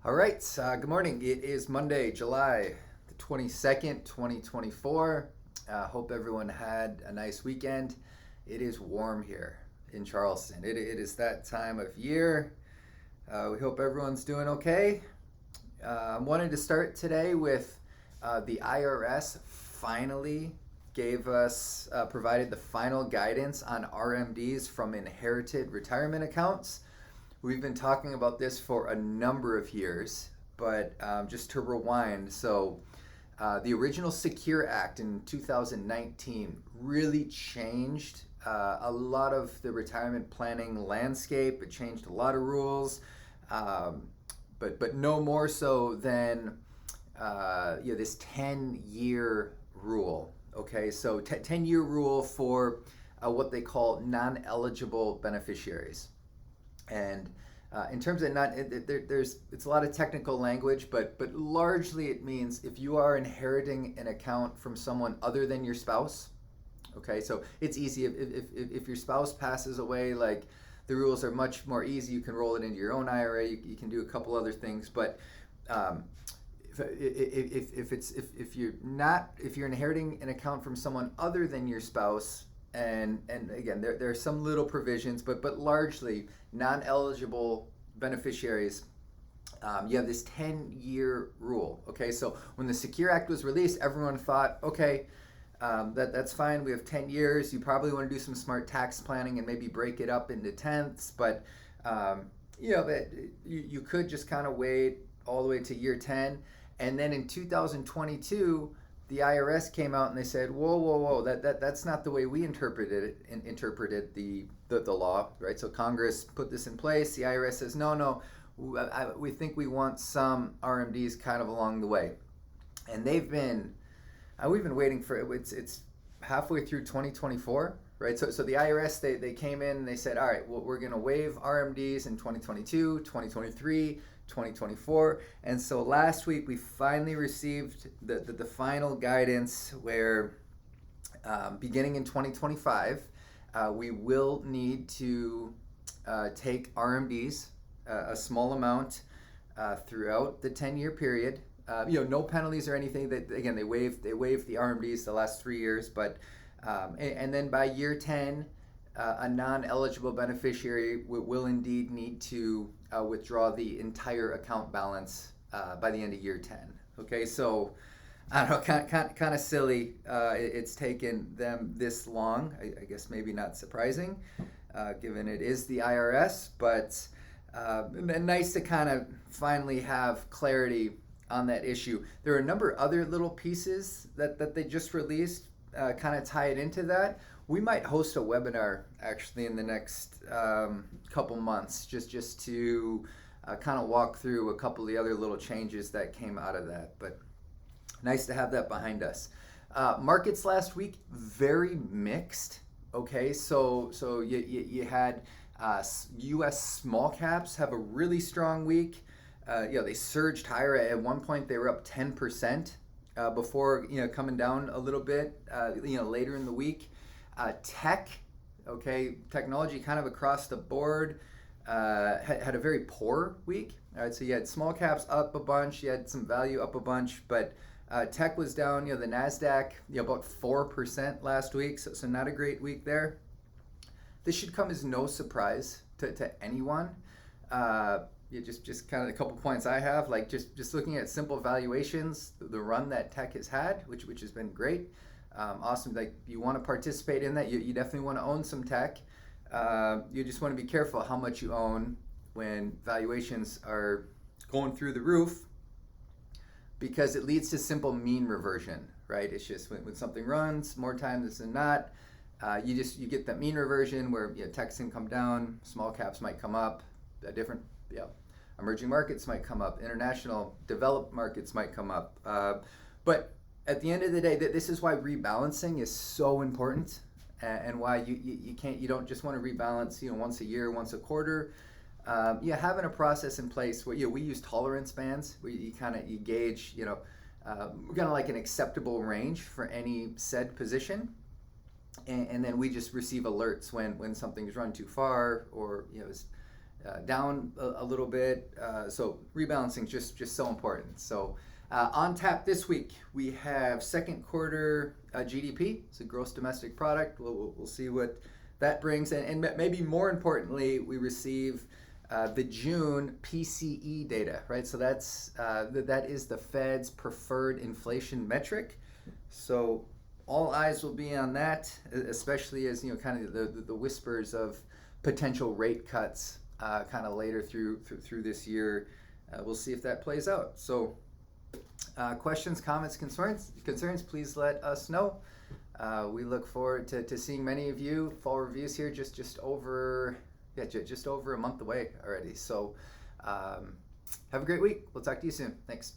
All right, good morning. It is Monday, July the 22nd, 2024. Hope everyone had a nice weekend. It is warm here in Charleston. It is that time of year. We hope everyone's doing okay. I wanted to start today with the IRS finally provided the final guidance on RMDs from inherited retirement accounts. We've been talking about this for a number of years, but just to rewind, the original Secure Act in 2019 really changed a lot of the retirement planning landscape. It changed a lot of rules, but no more so than this 10-year rule. Okay, so 10-year rule for what they call non-eligible beneficiaries. And in terms of it's a lot of technical language, but largely it means if you are inheriting an account from someone other than your spouse. Okay, so it's easy if your spouse passes away, like the rules are much more easy. You can roll it into your own IRA. You can do a couple other things, but if you're inheriting an account from someone other than your spouse. And again, there are some little provisions, but largely non-eligible beneficiaries. You have this 10-year rule. Okay, so when the Secure Act was released, everyone thought, okay, that's fine. We have 10 years. You probably want to do some smart tax planning and maybe break it up into tenths, but you could just kind of wait all the way to year 10, and then in 2022. The IRS came out and they said, whoa, that's not the way we interpreted the law, right? So Congress put this in place. The IRS says, no, we think we want some RMDs kind of along the way. And we've been waiting for it. It's halfway through 2024, right? So the IRS, they came in and they said, all right, well, we're going to waive RMDs in 2022, 2023, 2024. And so last week we finally received the final guidance where beginning in 2025 we will need to take RMDs, a small amount throughout the 10-year period. No penalties or anything. That again, they waived the RMDs the last 3 years, but and then by year 10 a non-eligible beneficiary will indeed need to withdraw the entire account balance by the end of year 10. Okay, so I don't know, kind of silly. It's taken them this long. I guess maybe not surprising, given it is the IRS, but nice to kind of finally have clarity on that issue. There are a number of other little pieces that they just released, kind of tie it into that. We might host a webinar actually in the next couple months, just to kind of walk through a couple of the other little changes that came out of that. But nice to have that behind us. Markets last week, very mixed. Okay, so you had U.S. small caps have a really strong week. They surged higher. At one point, they were up 10% before coming down a little bit later in the week. Technology kind of across the board had a very poor week. All right, so you had small caps up a bunch, you had some value up a bunch, but tech was down. The Nasdaq about 4% last week, so not a great week there. This should come as no surprise to anyone. Just kind of a couple points I have, like just looking at simple valuations, the run that tech has had, which has been great. Awesome. Like you want to participate in that. You definitely want to own some tech. You just want to be careful how much you own when valuations are going through the roof, because it leads to simple mean reversion, right? It's just when something runs more times than not, you get that mean reversion where techs can come down, small caps might come up, emerging markets might come up, international developed markets might come up, but at the end of the day, this is why rebalancing is so important, and why you don't just want to rebalance once a year, once a quarter. Having a process in place where we use tolerance bands where you gauge kind of like an acceptable range for any said position, and then we just receive alerts when something's run too far or down a little bit. So rebalancing just so important. So on tap this week we have second quarter GDP, so gross domestic product. We'll see what that brings, and maybe more importantly, we receive the June PCE data, right? So that is the Fed's preferred inflation metric. So all eyes will be on that, especially as kind of the whispers of potential rate cuts kind of later through this year. We'll see if that plays out. So questions, comments, concerns, please let us know. We look forward to seeing many of you. Fall reviews here just over a month away already. So have a great week. We'll talk to you soon. Thanks.